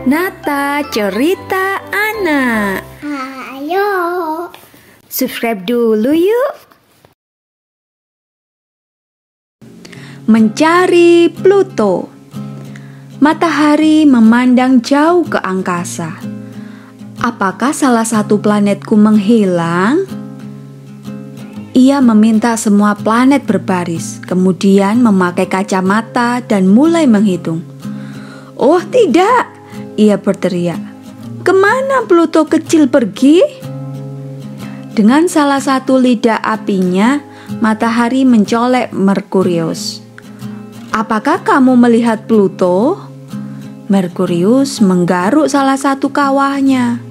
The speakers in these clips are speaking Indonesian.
Nata Cerita Anak. Ayo. Subscribe dulu yuk. Mencari Pluto. Matahari memandang jauh ke angkasa. Apakah salah satu planetku menghilang? Ia meminta semua planet berbaris, kemudian memakai kacamata dan mulai menghitung. "Oh tidak!" ia berteriak. "Kemana Pluto kecil pergi?" Dengan salah satu lidah apinya, matahari mencolek Merkurius. "Apakah kamu melihat Pluto?" Merkurius menggaruk salah satu kawahnya.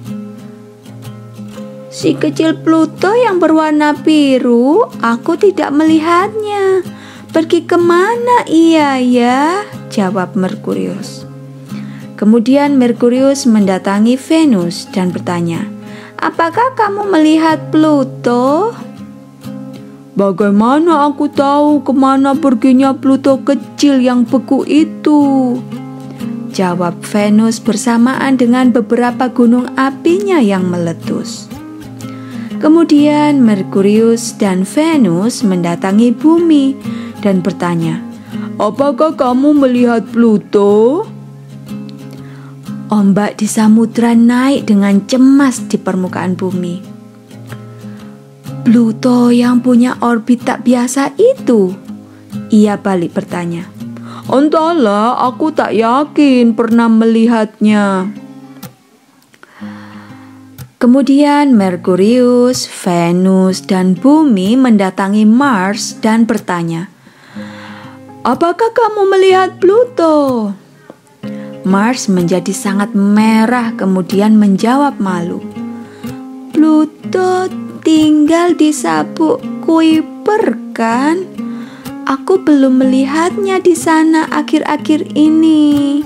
"Si kecil Pluto yang berwarna biru, aku tidak melihatnya. Pergi kemana ia ya?" jawab Merkurius. Kemudian Merkurius mendatangi Venus dan bertanya, "Apakah kamu melihat Pluto?" "Bagaimana aku tahu kemana perginya Pluto kecil yang beku itu?" jawab Venus bersamaan dengan beberapa gunung apinya yang meletus. Kemudian Merkurius dan Venus mendatangi bumi dan bertanya, "Apakah kamu melihat Pluto?" Ombak di samudra naik dengan cemas di permukaan bumi. "Pluto yang punya orbit tak biasa itu?" ia balik bertanya. "Entahlah, aku tak yakin pernah melihatnya." Kemudian Merkurius, Venus, dan Bumi mendatangi Mars dan bertanya, "Apakah kamu melihat Pluto?" Mars menjadi sangat merah kemudian menjawab malu, "Pluto tinggal di sabuk Kuiper kan? Aku belum melihatnya di sana akhir-akhir ini."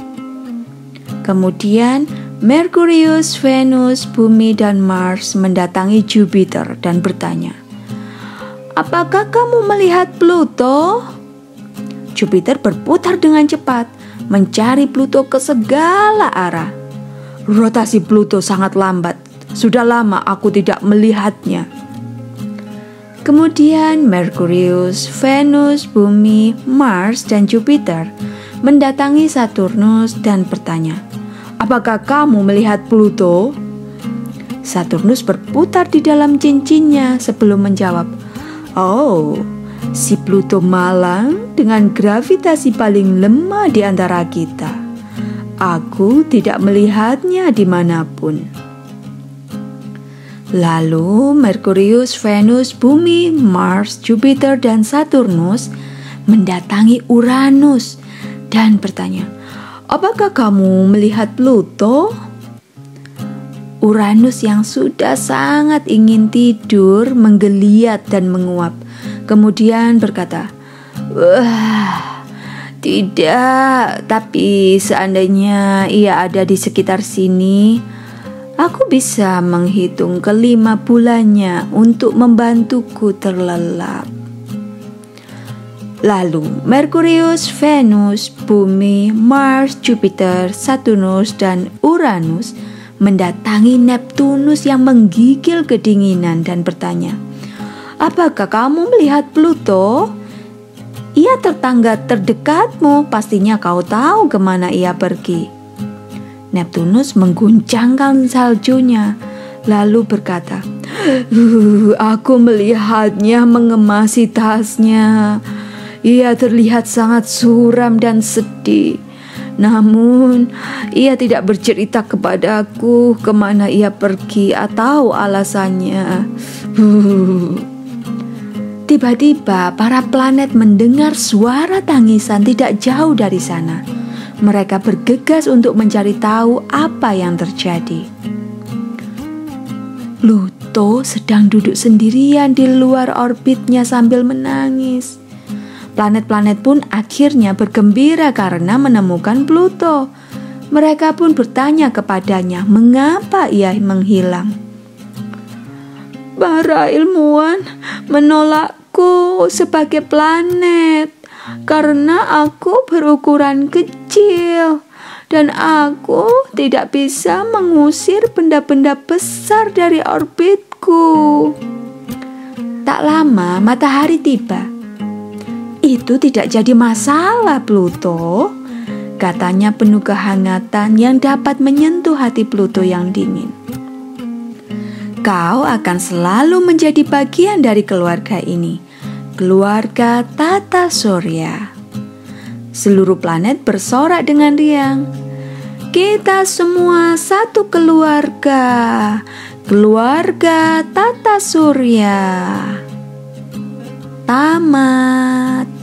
Kemudian Merkurius, Venus, Bumi, dan Mars mendatangi Jupiter dan bertanya, "Apakah kamu melihat Pluto?" Jupiter berputar dengan cepat, mencari Pluto ke segala arah. "Rotasi Pluto sangat lambat. Sudah lama aku tidak melihatnya." Kemudian Merkurius, Venus, Bumi, Mars, dan Jupiter mendatangi Saturnus dan bertanya, "Apakah kamu melihat Pluto?" Saturnus berputar di dalam cincinnya sebelum menjawab, "Oh, si Pluto malang dengan gravitasi paling lemah di antara kita. Aku tidak melihatnya dimanapun." Lalu Merkurius, Venus, Bumi, Mars, Jupiter, dan Saturnus mendatangi Uranus dan bertanya, "Apakah kamu melihat Pluto?" Uranus yang sudah sangat ingin tidur menggeliat dan menguap. Kemudian berkata, "Wah, tidak, tapi seandainya ia ada di sekitar sini, aku bisa menghitung ke-5 bulannya untuk membantuku terlelap." Lalu Merkurius, Venus, Bumi, Mars, Jupiter, Saturnus, dan Uranus mendatangi Neptunus yang menggigil kedinginan dan bertanya, "Apakah kamu melihat Pluto? Ia tetangga terdekatmu, pastinya kau tahu kemana ia pergi." Neptunus mengguncangkan saljunya, lalu berkata, "Aku melihatnya mengemasi tasnya. Ia terlihat sangat suram dan sedih. Namun, ia tidak bercerita kepadaku kemana ia pergi atau alasannya." Tiba-tiba para planet mendengar suara tangisan tidak jauh dari sana. Mereka bergegas untuk mencari tahu apa yang terjadi. Pluto sedang duduk sendirian di luar orbitnya sambil menangis. Planet-planet pun akhirnya bergembira karena menemukan Pluto. Mereka pun bertanya kepadanya mengapa ia menghilang. "Para ilmuwan menolakku sebagai planet karena aku berukuran kecil dan aku tidak bisa mengusir benda-benda besar dari orbitku. Tak lama matahari tiba. Itu tidak jadi masalah, Pluto, katanya penuh kehangatan yang dapat menyentuh hati Pluto yang dingin. Kau akan selalu menjadi bagian dari keluarga ini, keluarga Tata Surya. Seluruh planet bersorak dengan riang. Kita semua satu keluarga, keluarga Tata Surya. Tamat.